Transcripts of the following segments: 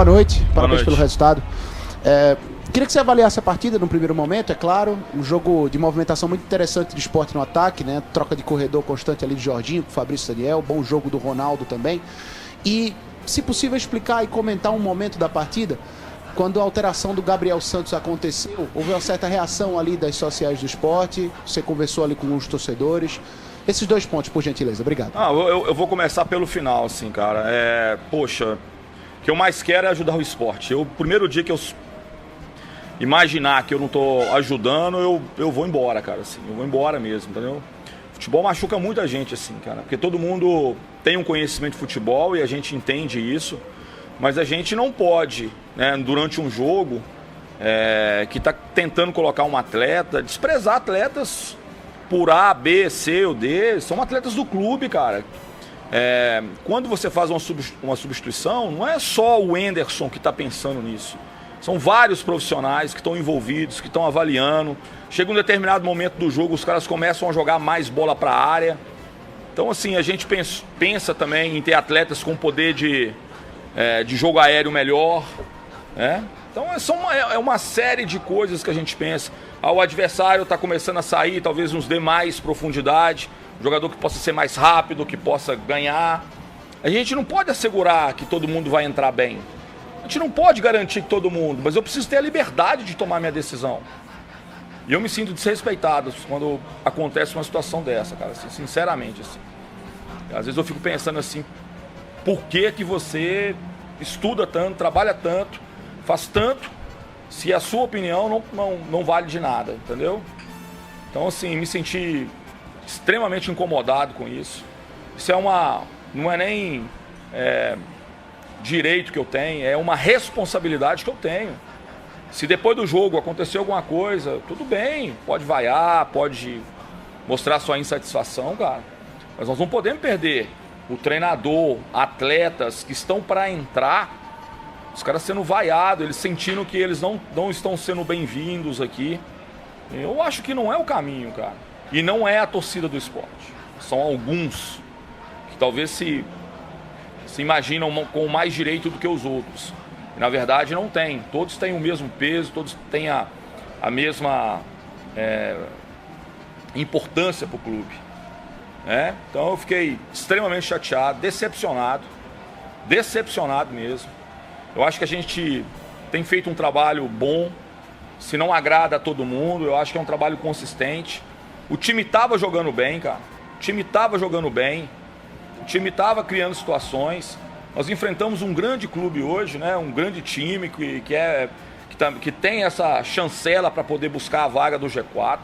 Boa noite, parabéns pelo noite. resultado. Queria que você avaliasse a partida no primeiro momento, é claro. Um jogo de movimentação muito interessante de Sport no ataque, né? Troca de corredor constante ali de Jorginho com o Fabrício Daniel. Bom jogo do Ronaldo também. E, se possível, explicar e comentar um momento da partida. Quando a alteração do Gabriel Santos aconteceu, houve uma certa reação ali das sociais do Sport. Você conversou ali com os torcedores. Esses 2 pontos, por gentileza. Obrigado. Eu vou começar pelo final, assim, cara. Poxa, o que eu mais quero é ajudar o Sport. O primeiro dia que eu imaginar que eu não tô ajudando, eu vou embora, cara, assim. Eu vou embora mesmo, entendeu? Futebol machuca muita gente, assim, cara. Porque todo mundo tem um conhecimento de futebol e a gente entende isso. Mas a gente não pode, né, durante um jogo que está tentando colocar um atleta, desprezar atletas por A, B, C ou D, são atletas do clube, cara. Quando você faz uma substituição, não é só o Henderson que está pensando nisso. São vários profissionais que estão envolvidos, que estão avaliando. Chega um determinado momento do jogo, os caras começam a jogar mais bola para a área. Então, assim, a gente pensa também em ter atletas com poder de jogo aéreo melhor, né? Então é uma série de coisas que a gente pensa. O adversário está começando a sair, talvez nos dê mais profundidade, um jogador que possa ser mais rápido, que possa ganhar. A gente não pode assegurar que todo mundo vai entrar bem. A gente não pode garantir que todo mundo, mas eu preciso ter a liberdade de tomar minha decisão. E eu me sinto desrespeitado quando acontece uma situação dessa, cara, assim, sinceramente, assim. Às vezes eu fico pensando assim, por que que você estuda tanto, trabalha tanto, faz tanto, se a sua opinião não vale de nada, entendeu? Então, assim, me senti extremamente incomodado com isso. Isso não é nem direito que eu tenho, é uma responsabilidade que eu tenho. Se depois do jogo acontecer alguma coisa, tudo bem, pode vaiar, pode mostrar sua insatisfação, cara, mas nós não podemos perder o treinador, atletas que estão para entrar, os caras sendo vaiados, eles sentindo que eles não estão sendo bem-vindos aqui. Eu acho que não é o caminho, cara. E não é a torcida do Sport. São alguns que talvez se imaginam com mais direito do que os outros. E, na verdade, não tem. Todos têm o mesmo peso, todos têm a mesma importância para o clube. Então eu fiquei extremamente chateado, decepcionado mesmo. Eu acho que a gente tem feito um trabalho bom, se não agrada a todo mundo, eu acho que é um trabalho consistente. O time estava jogando bem, cara, o time estava criando situações. Nós enfrentamos um grande clube hoje, né? Um grande time que tem essa chancela para poder buscar a vaga do G4.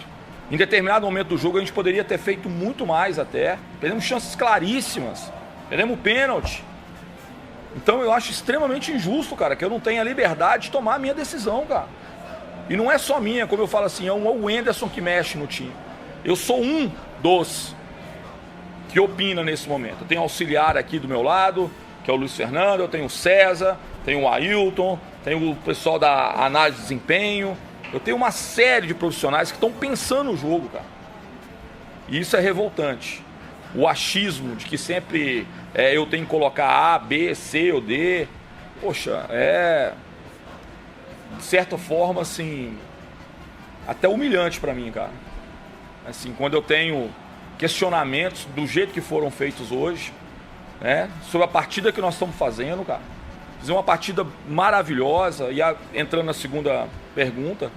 Em determinado momento do jogo a gente poderia ter feito muito mais até. Perdemos chances claríssimas. Perdemos pênalti. Então eu acho extremamente injusto, cara, que eu não tenha liberdade de tomar a minha decisão, cara. E não é só minha, como eu falo assim, é o Henderson que mexe no time. Eu sou um dos que opina nesse momento. Eu tenho auxiliar aqui do meu lado, que é o Luiz Fernando, eu tenho o César, tenho o Ailton, tenho o pessoal da análise de desempenho. Eu tenho uma série de profissionais que estão pensando no jogo, cara. E isso é revoltante. O achismo de que sempre eu tenho que colocar A, B, C ou D. Poxa, de certa forma, assim, até humilhante pra mim, cara. Assim, quando eu tenho questionamentos do jeito que foram feitos hoje, né, sobre a partida que nós estamos fazendo, cara. Fizemos uma partida maravilhosa. E entrando na segunda pergunta,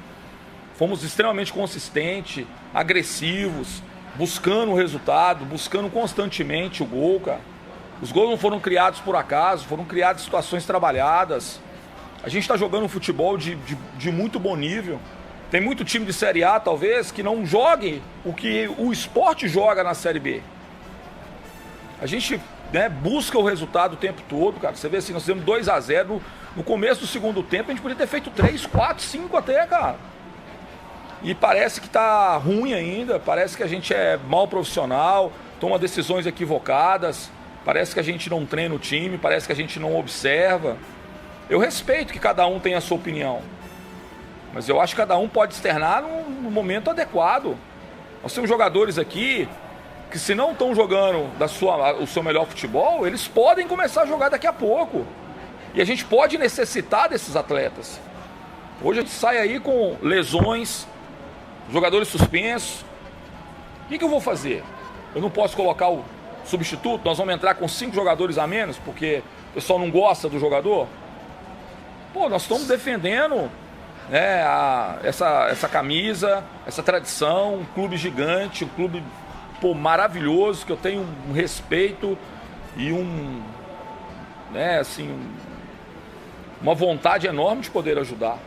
fomos extremamente consistentes, agressivos, buscando o resultado, buscando constantemente o gol, cara. Os gols não foram criados por acaso, foram criados em situações trabalhadas. A gente está jogando um futebol de muito bom nível. Tem muito time de Série A, talvez, que não jogue o que o Sport joga na Série B. A gente busca o resultado o tempo todo, cara. Você vê assim, nós fizemos 2-0 no começo do segundo tempo, a gente podia ter feito 3, 4, 5 até, cara. E parece que tá ruim ainda, parece que a gente é mal profissional, toma decisões equivocadas, parece que a gente não treina o time, parece que a gente não observa. Eu respeito que cada um tem a sua opinião, mas eu acho que cada um pode externar no momento adequado. Nós temos jogadores aqui que, se não estão jogando o seu melhor futebol, eles podem começar a jogar daqui a pouco. E a gente pode necessitar desses atletas. Hoje a gente sai aí com lesões, jogadores suspensos. O que eu vou fazer? Eu não posso colocar o substituto? Nós vamos entrar com 5 jogadores a menos porque o pessoal não gosta do jogador? Pô, nós estamos defendendo, né, essa camisa, essa tradição, um clube gigante, um clube, pô, maravilhoso, que eu tenho um respeito e uma vontade enorme de poder ajudar.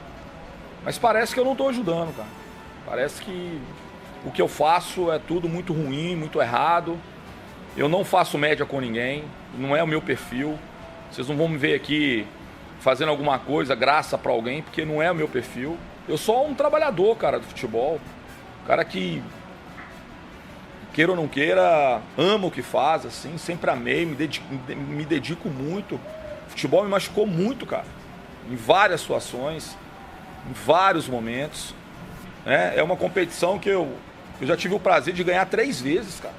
Mas parece que eu não estou ajudando, cara. Parece que o que eu faço é tudo muito ruim, muito errado. Eu não faço média com ninguém, não é o meu perfil. Vocês não vão me ver aqui fazendo alguma coisa, graça para alguém, porque não é o meu perfil. Eu sou um trabalhador, cara, do futebol. Cara que, queira ou não queira, ama o que faz, assim, sempre amei, me dedico muito. O futebol me machucou muito, cara, em várias situações, em vários momentos. É uma competição que eu já tive o prazer de ganhar 3 vezes, cara.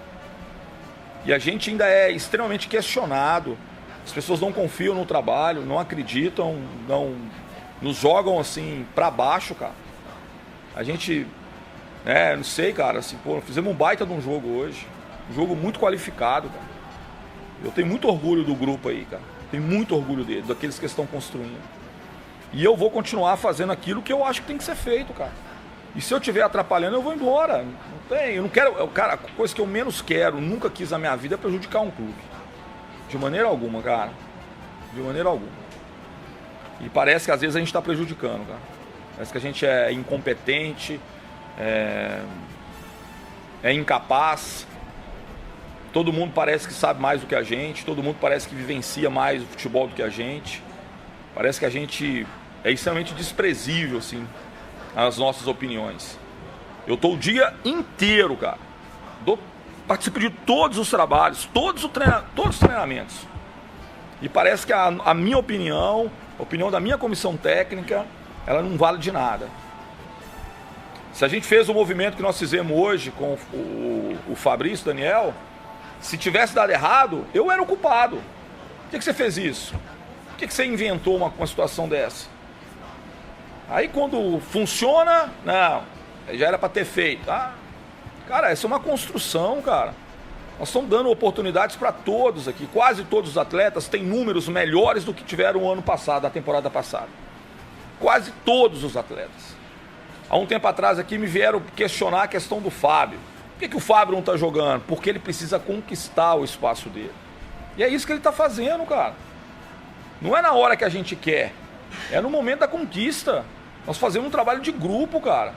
E a gente ainda é extremamente questionado. As pessoas não confiam no trabalho, não acreditam, não nos jogam assim pra baixo, cara. A gente, não sei, cara, assim, pô, fizemos um baita de um jogo hoje. Um jogo muito qualificado, cara. Eu tenho muito orgulho do grupo aí, cara. Tenho muito orgulho dele, daqueles que estão construindo. E eu vou continuar fazendo aquilo que eu acho que tem que ser feito, cara. E se eu estiver atrapalhando, eu vou embora. Eu não quero, cara, a coisa que eu menos quero, nunca quis na minha vida é prejudicar um clube. De maneira alguma, cara. De maneira alguma. E parece que às vezes a gente está prejudicando, cara. Parece que a gente é incompetente, é incapaz. Todo mundo parece que sabe mais do que a gente. Todo mundo parece que vivencia mais o futebol do que a gente. Parece que a gente é extremamente desprezível, assim, as nossas opiniões. Eu estou o dia inteiro, cara. Participo de todos os trabalhos, todos os treinamentos. E parece que a minha opinião, a opinião da minha comissão técnica, ela não vale de nada. Se a gente fez o movimento que nós fizemos hoje com o Fabrício, Daniel, se tivesse dado errado, eu era o culpado. Por que você fez isso? Por que você inventou uma situação dessa? Aí quando funciona, não, já era para ter feito. Cara, essa é uma construção, cara. Nós estamos dando oportunidades para todos aqui. Quase todos os atletas têm números melhores do que tiveram o ano passado, a temporada passada. Quase todos os atletas. Há um tempo atrás aqui me vieram questionar a questão do Fábio. Por que o Fábio não está jogando? Porque ele precisa conquistar o espaço dele. E é isso que ele está fazendo, cara. Não é na hora que a gente quer. É no momento da conquista. Nós fazemos um trabalho de grupo, cara.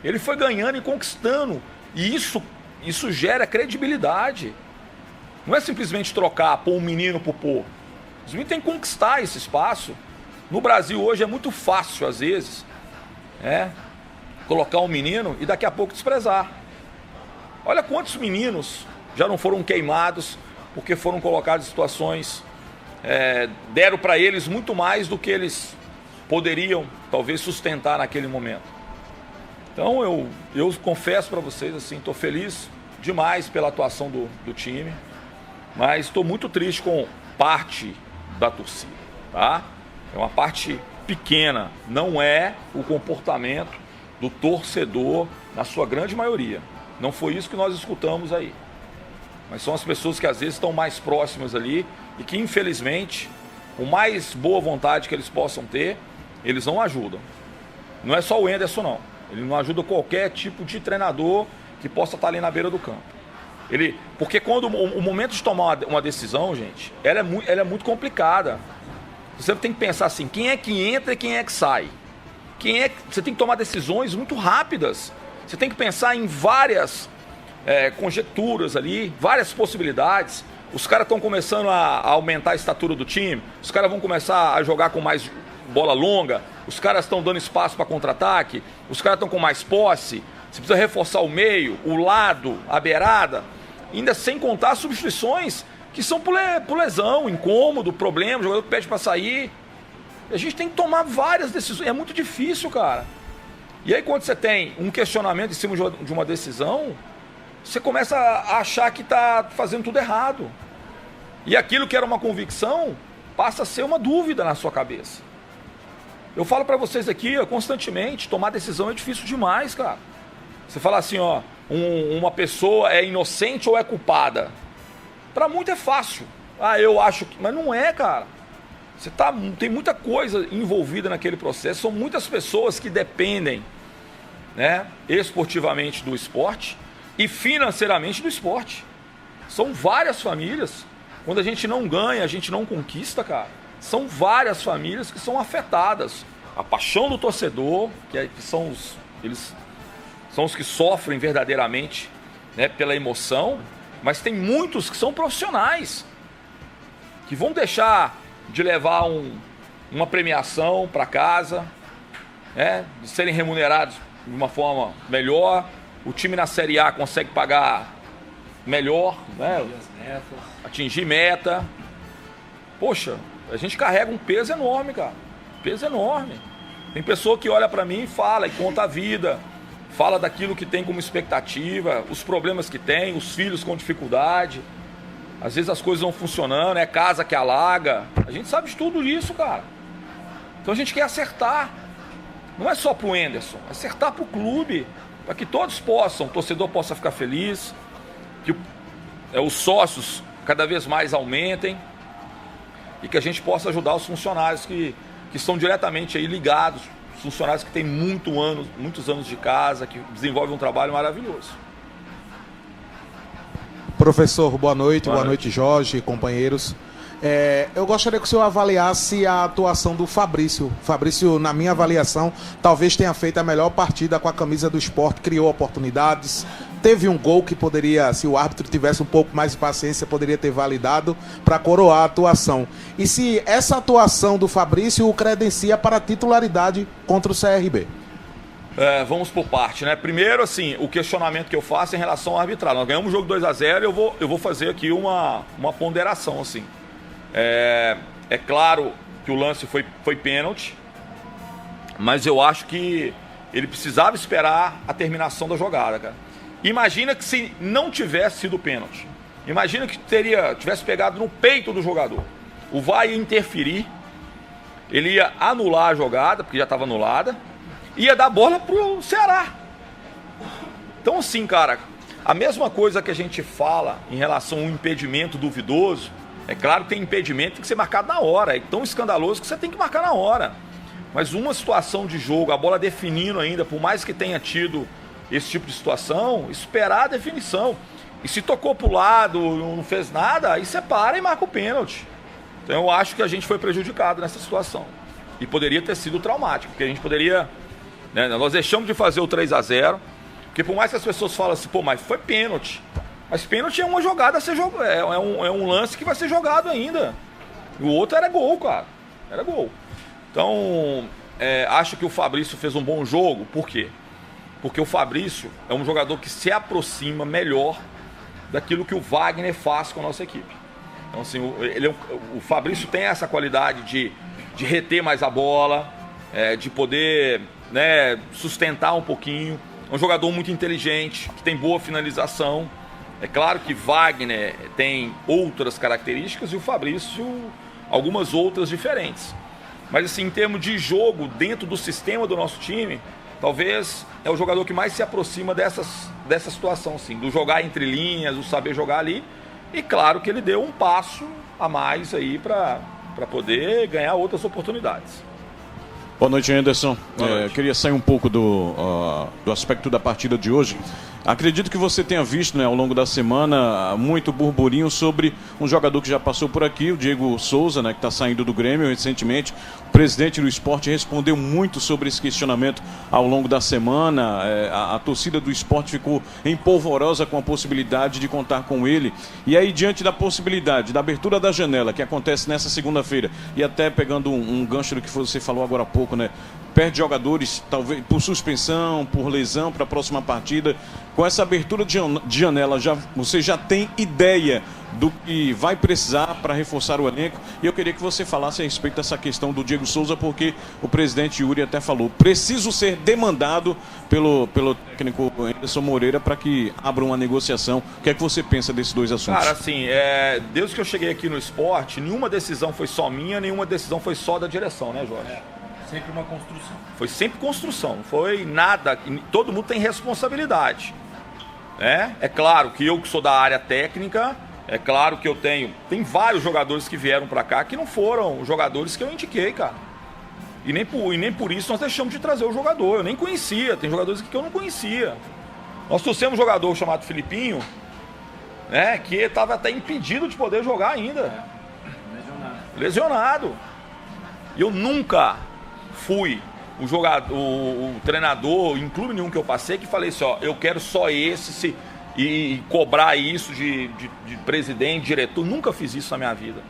Ele foi ganhando e conquistando. E isso gera credibilidade. Não é simplesmente trocar, pôr um menino pro pôr. Os meninos têm que conquistar esse espaço. No Brasil hoje é muito fácil, às vezes, colocar um menino e daqui a pouco desprezar. Olha quantos meninos já não foram queimados porque foram colocados em situações, deram para eles muito mais do que eles poderiam, talvez, sustentar naquele momento. Então eu confesso para vocês, assim, estou feliz demais pela atuação do time, mas estou muito triste com parte da torcida, tá? É uma parte pequena, não é o comportamento do torcedor na sua grande maioria. Não foi isso que nós escutamos aí. Mas são as pessoas que às vezes estão mais próximas ali e que, infelizmente, por mais boa vontade que eles possam ter, eles não ajudam. Não é só o Enderson, não. Ele não ajuda qualquer tipo de treinador que possa estar ali na beira do campo. Porque quando o momento de tomar uma decisão, gente, ela é muito complicada. Você tem que pensar assim, quem é que entra e quem é que sai. Você tem que tomar decisões muito rápidas. Você tem que pensar em várias conjecturas ali, várias possibilidades. Os caras estão começando a aumentar a estatura do time, os caras vão começar a jogar com mais bola longa, os caras estão dando espaço para contra-ataque, os caras estão com mais posse, você precisa reforçar o meio, o lado, a beirada, ainda sem contar as substituições que são por lesão, incômodo, problema, o jogador pede para sair. A gente tem que tomar várias decisões, é muito difícil, cara. E aí quando você tem um questionamento em cima de uma decisão, você começa a achar que está fazendo tudo errado. E aquilo que era uma convicção, passa a ser uma dúvida na sua cabeça. Eu falo para vocês aqui, constantemente, tomar decisão é difícil demais, cara. Você fala assim, ó, uma pessoa é inocente ou é culpada? Para muito é fácil. Eu acho que... Mas não é, cara. Tem muita coisa envolvida naquele processo. São muitas pessoas que dependem, né, esportivamente do esporte e financeiramente do esporte. São várias famílias. Quando a gente não ganha, a gente não conquista, cara. São várias famílias que são afetadas. A paixão do torcedor, eles são os que sofrem verdadeiramente, né, pela emoção, mas tem muitos que são profissionais, que vão deixar de levar uma premiação para casa, né, de serem remunerados de uma forma melhor. O time na Série A consegue pagar melhor, né, atingir meta. Poxa, a gente carrega um peso enorme, cara. Peso enorme. Tem pessoa que olha para mim e fala, e conta a vida, fala daquilo que tem como expectativa, os problemas que tem, os filhos com dificuldade. Às vezes as coisas não funcionando, é casa que alaga. A gente sabe de tudo isso, cara. Então a gente quer acertar. Não é só pro Anderson, é acertar pro clube, para que todos possam, o torcedor possa ficar feliz, que os sócios cada vez mais aumentem e que a gente possa ajudar os funcionários que estão diretamente aí ligados, funcionários que têm muitos anos de casa, que desenvolvem um trabalho maravilhoso. Professor, boa noite Jorge, companheiros. Eu gostaria que o senhor avaliasse a atuação do Fabrício. Fabrício, na minha avaliação, talvez tenha feito a melhor partida com a camisa do Sport, criou oportunidades, teve um gol que poderia, se o árbitro tivesse um pouco mais de paciência, poderia ter validado para coroar a atuação. E se essa atuação do Fabrício o credencia para a titularidade contra o CRB? Vamos por parte, né? Primeiro, assim, o questionamento que eu faço em relação ao arbitral. Nós ganhamos o jogo 2-0 e eu vou fazer aqui uma ponderação, assim. É claro que o lance foi pênalti, mas eu acho que ele precisava esperar a terminação da jogada, cara. Imagina que se não tivesse sido pênalti, imagina que tivesse pegado no peito do jogador. O VAR ia interferir, ele ia anular a jogada, porque já estava anulada, ia dar bola pro Ceará. Então assim, cara, a mesma coisa que a gente fala em relação ao impedimento duvidoso, é claro que tem impedimento que tem que ser marcado na hora, é tão escandaloso que você tem que marcar na hora. Mas uma situação de jogo, a bola definindo ainda, por mais que tenha tido esse tipo de situação, esperar a definição. E se tocou pro lado, não fez nada, aí você para e marca o pênalti. Então eu acho que a gente foi prejudicado nessa situação. E poderia ter sido traumático, porque a gente poderia... né, nós deixamos de fazer o 3-0, porque por mais que as pessoas falem assim, pô, mas foi pênalti. Mas pênalti é uma jogada a ser jogada, é um lance que vai ser jogado ainda. E o outro era gol, cara. Era gol. Então, acho que o Fabrício fez um bom jogo. Por quê? Porque o Fabrício é um jogador que se aproxima melhor daquilo que o Wagner faz com a nossa equipe. Então, assim, o Fabrício tem essa qualidade de reter mais a bola, de poder, né, sustentar um pouquinho. É um jogador muito inteligente, que tem boa finalização. É claro que Wagner tem outras características e o Fabrício algumas outras diferentes. Mas assim, em termos de jogo, dentro do sistema do nosso time, talvez é o jogador que mais se aproxima dessa situação, assim, do jogar entre linhas, do saber jogar ali. E claro que ele deu um passo a mais aí para poder ganhar outras oportunidades. Boa noite, Anderson. Queria sair um pouco do aspecto da partida de hoje. Acredito que você tenha visto, né, ao longo da semana, muito burburinho sobre um jogador que já passou por aqui, o Diego Souza, né, que está saindo do Grêmio recentemente. O presidente do Sport respondeu muito sobre esse questionamento ao longo da semana. A torcida do Sport ficou empolvorosa com a possibilidade de contar com ele. E aí, diante da possibilidade da abertura da janela, que acontece nessa segunda-feira, e até pegando um gancho do que você falou agora há pouco, né, perde jogadores, talvez por suspensão, por lesão para a próxima partida. Com essa abertura de janela, você já tem ideia do que vai precisar para reforçar o elenco? E eu queria que você falasse a respeito dessa questão do Diego Souza, porque o presidente Yuri até falou, preciso ser demandado pelo técnico Anderson Moreira para que abra uma negociação. O que é que você pensa desses dois assuntos? Cara, assim, desde que eu cheguei aqui no esporte, nenhuma decisão foi só minha, nenhuma decisão foi só da direção, né, Jorge? Sempre uma construção. Foi sempre construção, não foi nada. Todo mundo tem responsabilidade. É claro que eu que sou da área técnica, é claro que eu tem vários jogadores que vieram pra cá que não foram os jogadores que eu indiquei, cara. E nem por isso nós deixamos de trazer o jogador. Eu nem conhecia, tem jogadores aqui que eu não conhecia. Nós trouxemos um jogador chamado Filipinho, né, que estava até impedido de poder jogar ainda. Lesionado. E eu nunca fui o jogador, o treinador, em clube nenhum que eu passei, que falei assim, ó, eu quero só esse e cobrar isso de presidente, diretor. Nunca fiz isso na minha vida.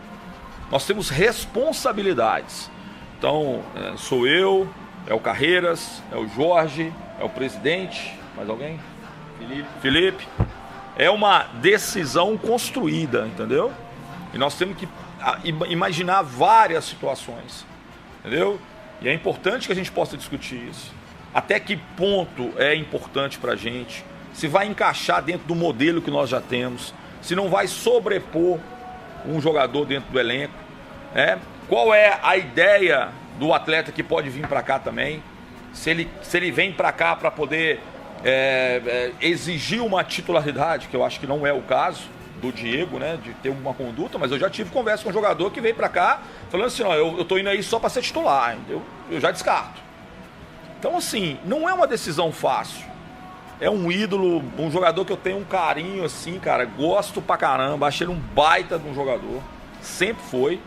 Nós temos responsabilidades. Então, sou eu, é o Carreiras, é o Jorge, é o presidente, mais alguém? Felipe. É uma decisão construída, entendeu? E nós temos que imaginar várias situações, entendeu? E é importante que a gente possa discutir isso. Até que ponto é importante para a gente, se vai encaixar dentro do modelo que nós já temos, se não vai sobrepor um jogador dentro do elenco, qual é a ideia do atleta que pode vir para cá também, se ele vem para cá para poder exigir uma titularidade, que eu acho que não é o caso do Diego, né, de ter uma conduta, mas eu já tive conversa com um jogador que veio pra cá falando assim, ó, eu tô indo aí só pra ser titular, eu já descarto. Então, assim, não é uma decisão fácil. É um ídolo, um jogador que eu tenho um carinho, assim, cara, gosto pra caramba, achei ele um baita de um jogador, sempre foi.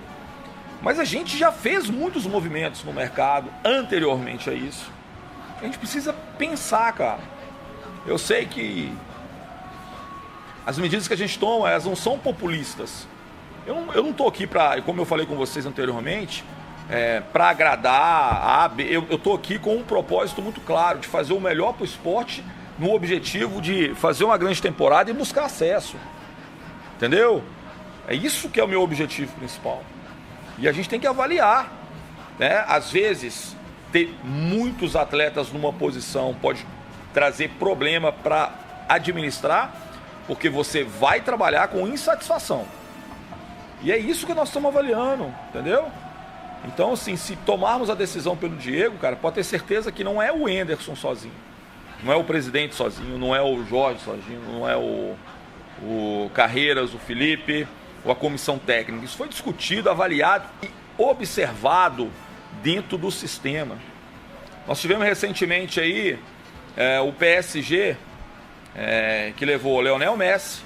Mas a gente já fez muitos movimentos no mercado anteriormente a isso. A gente precisa pensar, cara. Eu sei que as medidas que a gente toma, elas não são populistas. Eu não estou aqui para, como eu falei com vocês anteriormente, para agradar eu estou aqui com um propósito muito claro, de fazer o melhor para o esporte, no objetivo de fazer uma grande temporada e buscar acesso. Entendeu? É isso que é o meu objetivo principal. E a gente tem que avaliar, né? Às vezes, ter muitos atletas numa posição pode trazer problema para administrar, porque você vai trabalhar com insatisfação. E é isso que nós estamos avaliando, entendeu? Então, assim, se tomarmos a decisão pelo Diego, cara, pode ter certeza que não é o Anderson sozinho. Não é o presidente sozinho, não é o Jorge sozinho, não é o Carreiras, o Felipe, ou a comissão técnica. Isso foi discutido, avaliado e observado dentro do sistema. Nós tivemos recentemente aí o PSG, que levou o Lionel Messi,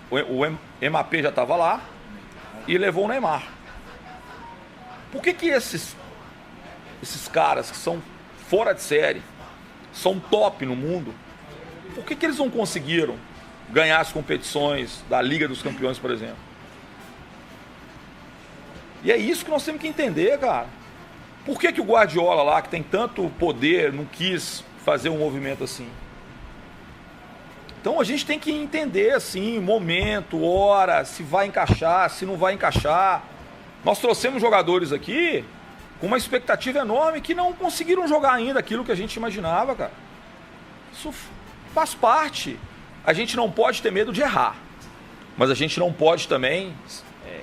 o Mbappé já estava lá, e levou o Neymar. Por que esses caras que são fora de série, são top no mundo, por que eles não conseguiram ganhar as competições da Liga dos Campeões, por exemplo? E é isso que nós temos que entender, cara. Por que o Guardiola lá, que tem tanto poder, não quis fazer um movimento assim? Então a gente tem que entender assim, momento, hora, se vai encaixar, se não vai encaixar. Nós trouxemos jogadores aqui com uma expectativa enorme que não conseguiram jogar ainda aquilo que a gente imaginava, cara. Isso faz parte. A gente não pode ter medo de errar, mas a gente não pode também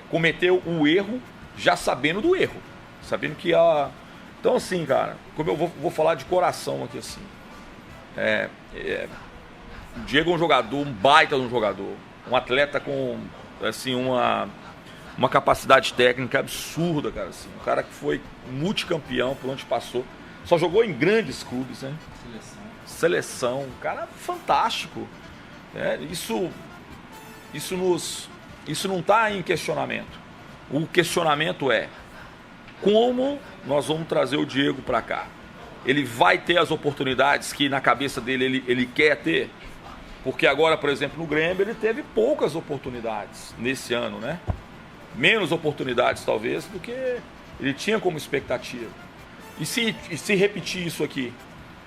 cometer o erro já sabendo do erro, sabendo que Então assim, cara, como eu vou falar de coração aqui assim, o Diego é um jogador, um baita de um jogador, um atleta com assim uma capacidade técnica absurda, cara, assim, um cara que foi multicampeão por onde passou, só jogou em grandes clubes, né? Seleção, um cara fantástico. Isso não está em questionamento. O questionamento é como nós vamos trazer o Diego para cá. Ele vai ter as oportunidades que na cabeça dele ele quer ter? Porque agora, por exemplo, no Grêmio ele teve poucas oportunidades nesse ano, né? Menos oportunidades talvez do que ele tinha como expectativa. E se repetir isso aqui?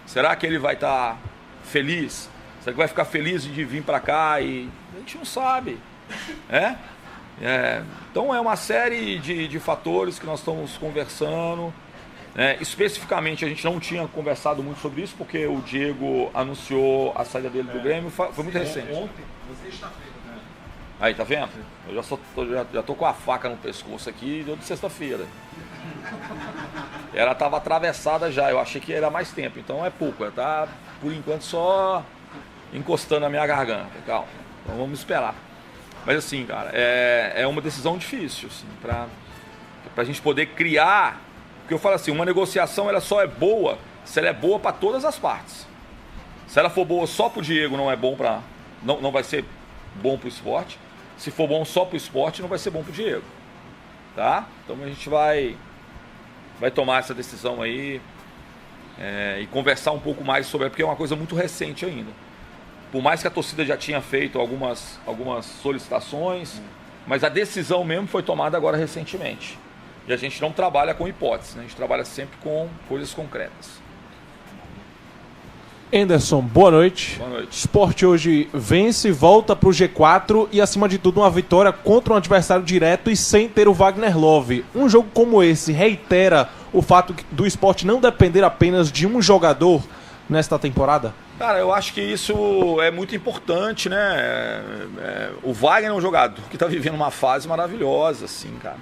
Será que ele vai estar feliz? Será que vai ficar feliz de vir para cá? E a gente não sabe. Então é uma série de fatores que nós estamos conversando. Especificamente a gente não tinha conversado muito sobre isso, porque o Diego anunciou a saída dele do Grêmio, foi muito recente. Ontem, sexta-feira. Aí, tá vendo? Eu já tô com a faca no pescoço aqui, deu de sexta-feira. Ela tava atravessada já, eu achei que era mais tempo, então é pouco. Ela tá, por enquanto, só encostando na minha garganta. Calma, então vamos esperar. Mas assim, cara, é uma decisão difícil, assim, pra gente poder criar. Porque eu falo assim, uma negociação ela só é boa se ela é boa para todas as partes. Se ela for boa só pro Diego, não é bom para, não vai ser bom pro esporte. Se for bom só pro esporte, não vai ser bom pro Diego. Tá? Então a gente vai tomar essa decisão aí e conversar um pouco mais sobre, porque é uma coisa muito recente ainda. Por mais que a torcida já tinha feito algumas solicitações, mas a decisão mesmo foi tomada agora recentemente. E a gente não trabalha com hipóteses, né? A gente trabalha sempre com coisas concretas. Anderson, boa noite. Boa noite. Sport hoje vence, volta para o G4 e, acima de tudo, uma vitória contra um adversário direto e sem ter o Wagner Love. Um jogo como esse reitera o fato do Sport não depender apenas de um jogador nesta temporada? Cara, eu acho que isso é muito importante, né? O Wagner é um jogador que está vivendo uma fase maravilhosa, assim, cara.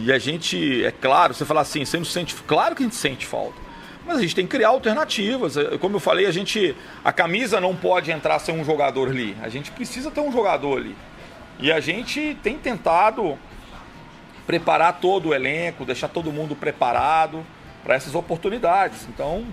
E a gente, é claro, você fala assim, você não sente, claro que a gente sente falta, mas a gente tem que criar alternativas. Como eu falei, a camisa não pode entrar sem um jogador ali, a gente precisa ter um jogador ali. E a gente tem tentado preparar todo o elenco, deixar todo mundo preparado para essas oportunidades. Então,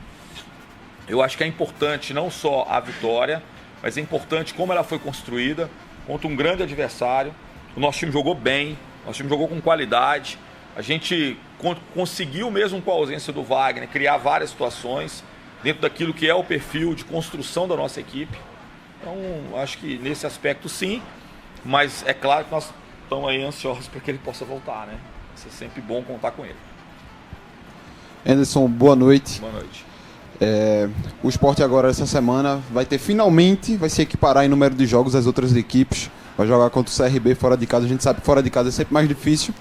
eu acho que é importante não só a vitória, mas é importante como ela foi construída contra um grande adversário. O nosso time jogou bem, nosso time jogou com qualidade. A gente conseguiu, mesmo com a ausência do Wagner, criar várias situações dentro daquilo que é o perfil de construção da nossa equipe. Então, acho que nesse aspecto sim, mas é claro que nós estamos aí ansiosos para que ele possa voltar, né? Isso é sempre bom contar com ele. Anderson, boa noite. Boa noite. O Sport agora, essa semana, vai se equiparar em número de jogos às outras equipes. Vai jogar contra o CRB fora de casa. A gente sabe que fora de casa é sempre mais difícil.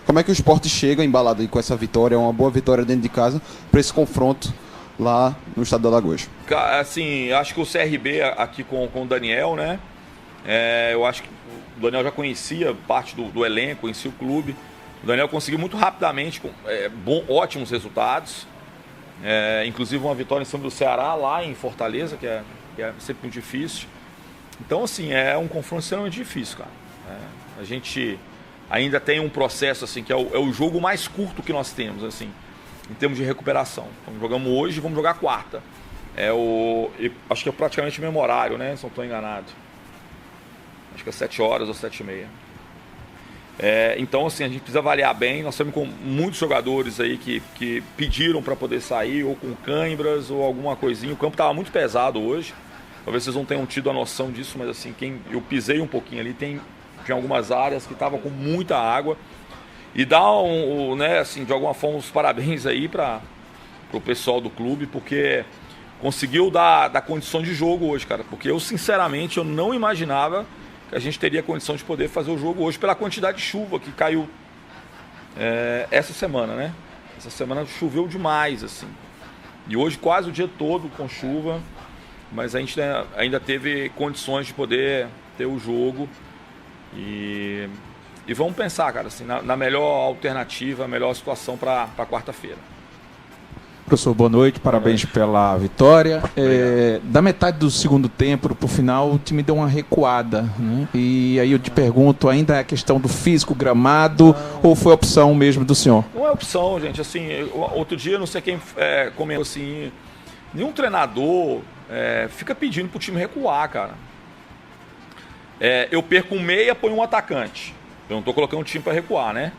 Como é que o Sport chega embalado aí com essa vitória, uma boa vitória dentro de casa, para esse confronto lá no estado do Alagoas? Assim, acho que o CRB aqui com o Daniel, né? Eu acho que o Daniel já conhecia parte do elenco, conhecia o clube. O Daniel conseguiu muito rapidamente ótimos resultados. Inclusive uma vitória em cima do Ceará lá em Fortaleza, que é sempre muito difícil. Então, assim, é um confronto extremamente difícil, cara. A gente ainda tem um processo, assim, que é o jogo mais curto que nós temos, assim, em termos de recuperação. Então, jogamos hoje e vamos jogar quarta. Acho que é praticamente o mesmo horário, né? Se não estou enganado. Acho que é 7 horas ou 7h30. Então, assim, a gente precisa avaliar bem. Nós estamos com muitos jogadores aí que pediram para poder sair, ou com cãibras, ou alguma coisinha. O campo estava muito pesado hoje. Talvez vocês não tenham tido a noção disso, mas assim, eu pisei um pouquinho ali, tinha algumas áreas que estavam com muita água. E dá né, assim, de alguma forma, os parabéns aí para o pessoal do clube, porque conseguiu dar condição de jogo hoje, cara. Porque eu, sinceramente, eu não imaginava que a gente teria condição de poder fazer o jogo hoje pela quantidade de chuva que caiu essa semana, né? Essa semana choveu demais, assim. E hoje quase o dia todo com chuva, mas a gente ainda teve condições de poder ter o jogo. E vamos pensar, cara, assim, na melhor alternativa, a melhor situação para quarta-feira. Professor, boa noite, parabéns pela vitória. Da metade do segundo tempo para o final, o time deu uma recuada, né? E aí eu te pergunto, ainda é a questão do físico, gramado, ou foi opção mesmo do senhor? Não é opção, gente. Assim, outro dia, não sei quem comentou assim, nenhum treinador fica pedindo pro time recuar, cara. Eu perco um meia, ponho um atacante. Eu não estou colocando um time para recuar, né?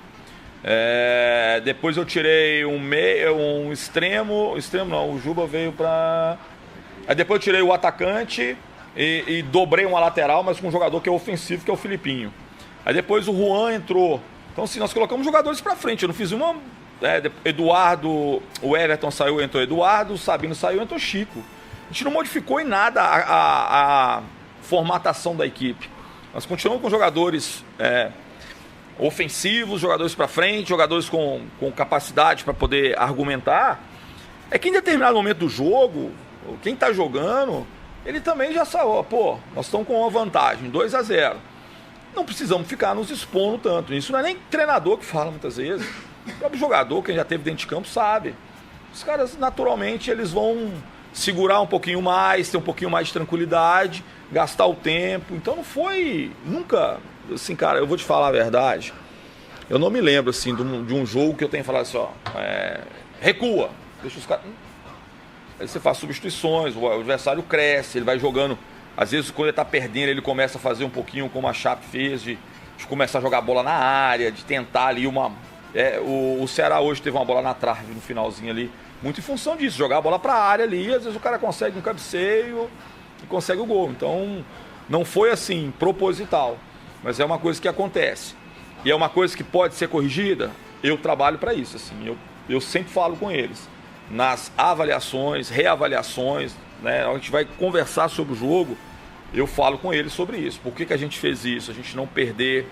Depois eu tirei um extremo não, o Juba veio para... Aí depois eu tirei o atacante e dobrei uma lateral, mas com um jogador que é ofensivo, que é o Filipinho. Aí depois o Juan entrou. Então assim, nós colocamos jogadores para frente, eu não fiz Eduardo, o Everton saiu, entrou Eduardo, o Sabino saiu, entrou Chico. A gente não modificou em nada a formatação da equipe. Nós continuamos com jogadores ofensivos, jogadores para frente, jogadores com capacidade para poder argumentar. É que em determinado momento do jogo, quem está jogando, ele também já saiu. Pô, nós estamos com uma vantagem, 2-0. Não precisamos ficar nos expondo tanto. Isso não é nem treinador que fala muitas vezes. O próprio jogador, quem já esteve dentro de campo, sabe. Os caras, naturalmente, eles vão segurar um pouquinho mais, ter um pouquinho mais de tranquilidade, gastar o tempo. Então não foi nunca, assim, cara, eu vou te falar a verdade. Eu não me lembro, assim, de um jogo que eu tenha falado assim, ó, recua, deixa os caras... Aí você faz substituições, o adversário cresce, ele vai jogando. Às vezes, quando ele está perdendo, ele começa a fazer um pouquinho como a Chape fez, de começar a jogar bola na área, de tentar ali uma... o Ceará hoje teve uma bola na trave no finalzinho ali, muito em função disso, jogar a bola para a área ali, às vezes o cara consegue um cabeceio e consegue o gol. Então, não foi assim, proposital, mas é uma coisa que acontece. E é uma coisa que pode ser corrigida, eu trabalho para isso, assim, eu sempre falo com eles. Nas avaliações, reavaliações, né, a gente vai conversar sobre o jogo, eu falo com eles sobre isso. Por que a gente fez isso? A gente não perder.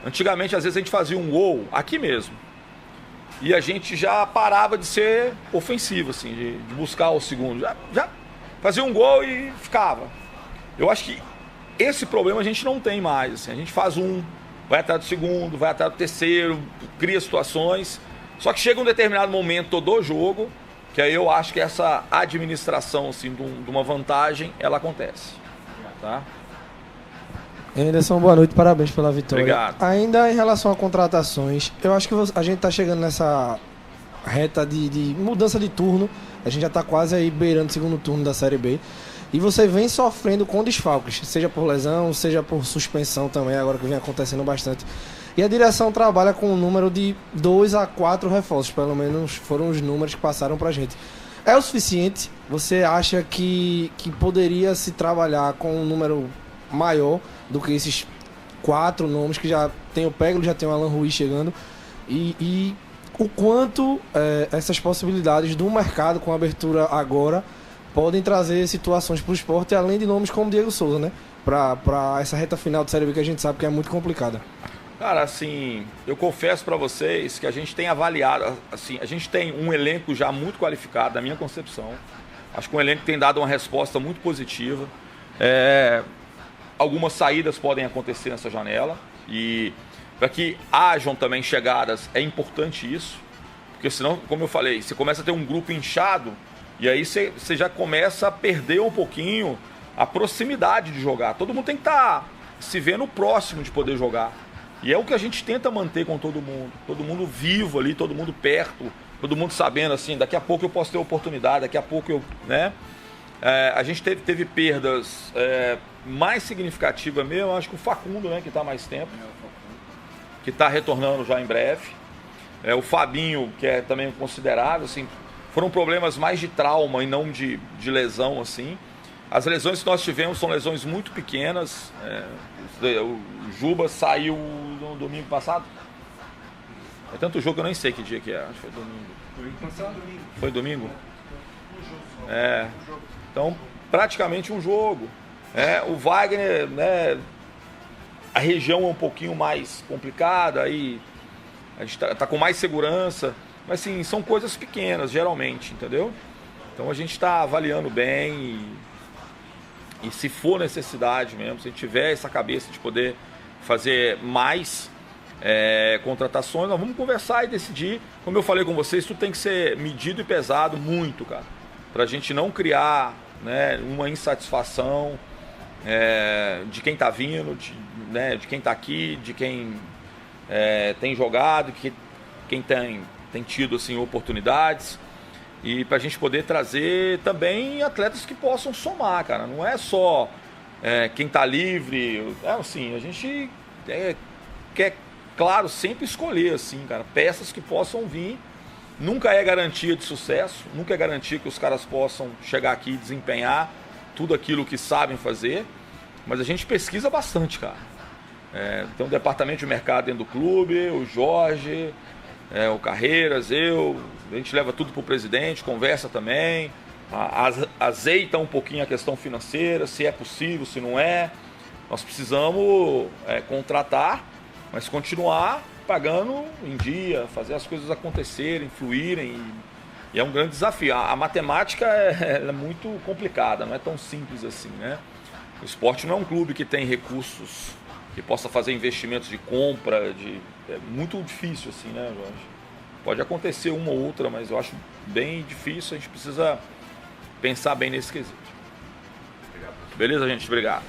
Antigamente, às vezes, a gente fazia um gol aqui mesmo. E a gente já parava de ser ofensivo, assim, de buscar o segundo. Já fazia um gol e ficava. Eu acho que esse problema a gente não tem mais. Assim, a gente faz um, vai atrás do segundo, vai atrás do terceiro, cria situações. Só que chega um determinado momento do jogo, que aí eu acho que essa administração assim, de uma vantagem, ela acontece. Tá? Anderson, boa noite, parabéns pela vitória. Obrigado. Ainda em relação a contratações, eu acho que a gente está chegando nessa reta de mudança de turno. A gente já está quase aí beirando o segundo turno da Série B. E você vem sofrendo com desfalques, seja por lesão, seja por suspensão também, agora que vem acontecendo bastante. E a direção trabalha com um número de 2 a 4 reforços, pelo menos foram os números que passaram pra gente. É o suficiente? Você acha que poderia se trabalhar com um número maior do que esses 4 nomes, que já tem o Peglo, já tem o Alan Ruiz chegando, e o quanto essas possibilidades do mercado com a abertura agora podem trazer situações para o esporte, além de nomes como Diego Souza, né? Para essa reta final de Série B que a gente sabe que é muito complicada. Cara, assim, eu confesso para vocês que a gente tem avaliado, assim, a gente tem um elenco já muito qualificado, na minha concepção. Acho que um elenco tem dado uma resposta muito positiva. Algumas saídas podem acontecer nessa janela e para que hajam também chegadas é importante isso, porque senão, como eu falei, você começa a ter um grupo inchado e aí você já começa a perder um pouquinho a proximidade de jogar. Todo mundo tem que estar se vendo próximo de poder jogar. E é o que a gente tenta manter com todo mundo vivo ali, todo mundo perto, todo mundo sabendo assim, daqui a pouco eu posso ter oportunidade, daqui a pouco eu, né? A gente teve perdas mais significativas mesmo, acho que o Facundo, né, que está há mais tempo, que está retornando já em breve. O Fabinho, que é também considerável, assim, foram problemas mais de trauma e não de lesão, assim. As lesões que nós tivemos são lesões muito pequenas. O Juba saiu no domingo passado. É tanto jogo que eu nem sei que dia que é. Acho que foi domingo. Foi domingo? Então, praticamente um jogo. O Wagner, né, a região é um pouquinho mais complicada, aí a gente tá com mais segurança. Mas, assim, são coisas pequenas, geralmente, entendeu? Então, a gente está avaliando bem e se for necessidade mesmo, se a gente tiver essa cabeça de poder fazer mais contratações, nós vamos conversar e decidir. Como eu falei com vocês, tudo tem que ser medido e pesado muito, cara, para a gente não criar, né, uma insatisfação de quem está vindo, de quem está aqui, de quem tem jogado, de quem tem tido assim, oportunidades. E para a gente poder trazer também atletas que possam somar, cara. Não é só quem está livre. Assim, a gente quer, claro, sempre escolher, assim, cara, peças que possam vir. Nunca é garantia de sucesso, nunca é garantia que os caras possam chegar aqui e desempenhar tudo aquilo que sabem fazer. Mas a gente pesquisa bastante, cara. Tem um departamento de mercado dentro do clube, o Jorge, o Carreiras, a gente leva tudo pro presidente, conversa também, azeita um pouquinho a questão financeira, se é possível, se não é. Nós precisamos contratar, mas continuar pagando em dia, fazer as coisas acontecerem, fluírem. E é um grande desafio. A matemática é muito complicada, não é tão simples assim, né? O esporte não é um clube que tem recursos, que possa fazer investimentos de compra, é muito difícil assim, né, Jorge? Pode acontecer uma ou outra, mas eu acho bem difícil, a gente precisa pensar bem nesse quesito. Beleza, gente? Obrigado.